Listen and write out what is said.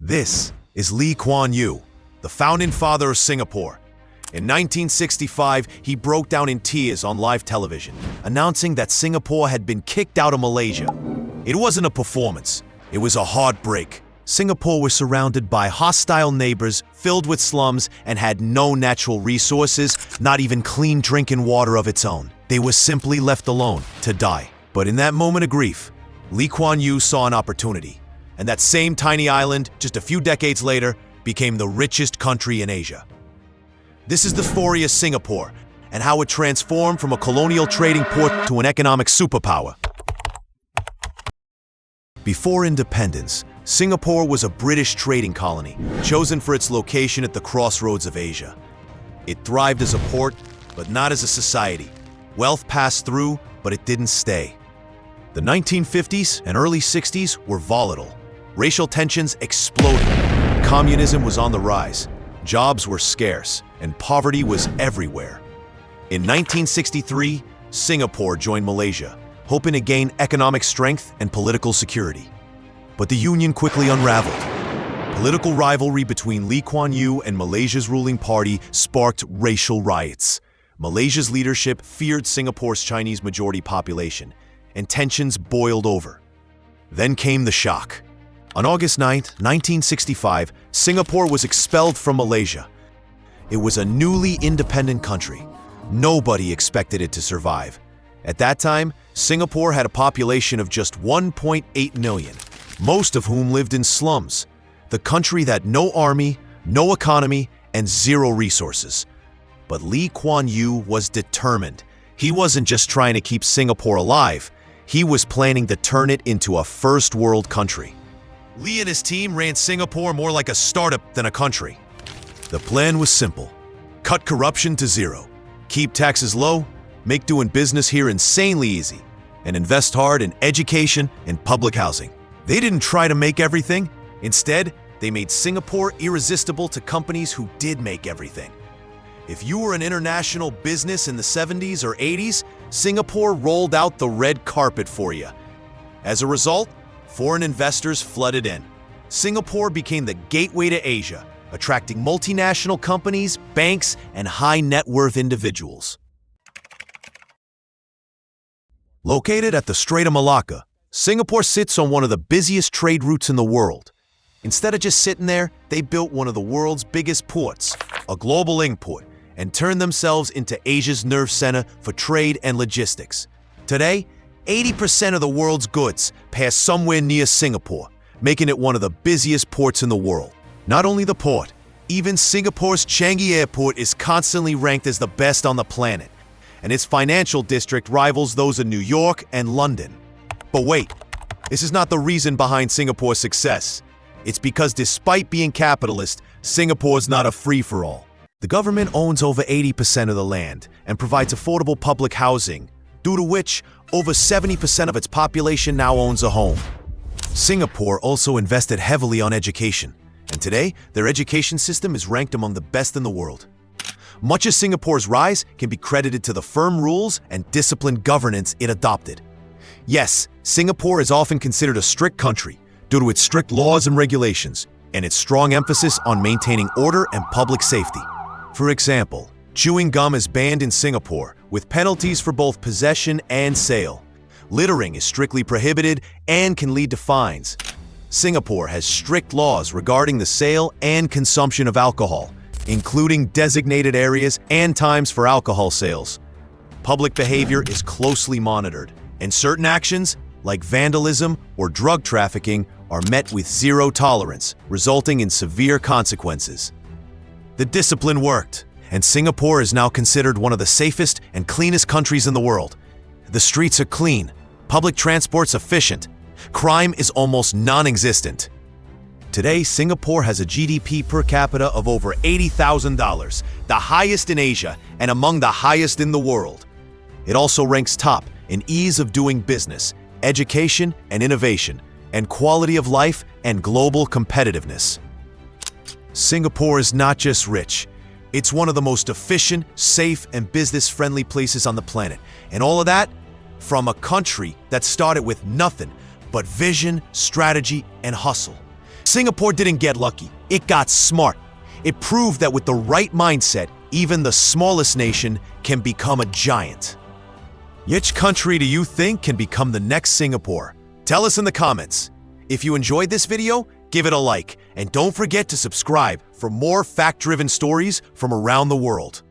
This is Kuan Yew, the founding father of Singapore. In 1965, he broke down in tears on live television, announcing that Singapore had been kicked out of Malaysia. It wasn't a performance, it was a heartbreak. Singapore was surrounded by hostile neighbors, filled with slums, and had no natural resources, not even clean drinking water of its own. They were simply left alone to die. But in that moment of grief, Kuan Yew saw an opportunity. And that same tiny island, just a few decades later, became the richest country in Asia. This is the story of Singapore, and how it transformed from a colonial trading port to an economic superpower. Before independence, Singapore was a British trading colony, chosen for its location at the crossroads of Asia. It thrived as a port, but not as a society. Wealth passed through, but it didn't stay. The 1950s and early 60s were volatile. Racial tensions exploded. Communism was on the rise. Jobs were scarce, and poverty was everywhere. In 1963, Singapore joined Malaysia, hoping to gain economic strength and political security. But the union quickly unraveled. Political rivalry between Kuan Yew and Malaysia's ruling party sparked racial riots. Malaysia's leadership feared Singapore's Chinese majority population, and tensions boiled over. Then came the shock. On August 9, 1965, Singapore was expelled from Malaysia. It was a newly independent country. Nobody expected it to survive. At that time, Singapore had a population of just 1.8 million, most of whom lived in slums. The country that no army, no economy, and zero resources. But Kuan Yew was determined. He wasn't just trying to keep Singapore alive. He was planning to turn it into a first world country. Lee and his team ran Singapore more like a startup than a country. The plan was simple. Cut corruption to zero. Keep taxes low, make doing business here insanely easy, and invest hard in education and public housing. They didn't try to make everything. Instead, they made Singapore irresistible to companies who did make everything. If you were an international business in the 70s or 80s, Singapore rolled out the red carpet for you. As a result, foreign investors flooded in. Singapore became the gateway to Asia, attracting multinational companies, banks, and high-net-worth individuals. Located at the Strait of Malacca, Singapore sits on one of the busiest trade routes in the world. Instead of just sitting there, they built one of the world's biggest ports, a global import, and turned themselves into Asia's nerve center for trade and logistics. Today, 80% of the world's goods pass somewhere near Singapore, making it one of the busiest ports in the world. Not only the port, even Singapore's Changi Airport is constantly ranked as the best on the planet, and its financial district rivals those of New York and London. But wait, this is not the reason behind Singapore's success. It's because despite being capitalist, Singapore's not a free-for-all. The government owns over 80% of the land and provides affordable public housing, due to which over 70% of its population now owns a home. Singapore also invested heavily on education, and today their education system is ranked among the best in the world. Much of Singapore's rise can be credited to the firm rules and disciplined governance it adopted. Yes, Singapore is often considered a strict country due to its strict laws and regulations, and its strong emphasis on maintaining order and public safety. For example, chewing gum is banned in Singapore, with penalties for both possession and sale. Littering is strictly prohibited and can lead to fines. Singapore has strict laws regarding the sale and consumption of alcohol, including designated areas and times for alcohol sales. Public behavior is closely monitored, and certain actions, like vandalism or drug trafficking, are met with zero tolerance, resulting in severe consequences. The discipline worked, and Singapore is now considered one of the safest and cleanest countries in the world. The streets are clean, public transport's efficient, crime is almost non-existent. Today, Singapore has a GDP per capita of over $80,000, the highest in Asia and among the highest in the world. It also ranks top in ease of doing business, education and innovation, and quality of life and global competitiveness. Singapore is not just rich, it's one of the most efficient, safe, and business-friendly places on the planet. And all of that from a country that started with nothing but vision, strategy, and hustle. Singapore didn't get lucky, it got smart. It proved that with the right mindset, even the smallest nation can become a giant. Which country do you think can become the next Singapore? Tell us in the comments. If you enjoyed this video, give it a like, and don't forget to subscribe for more fact-driven stories from around the world.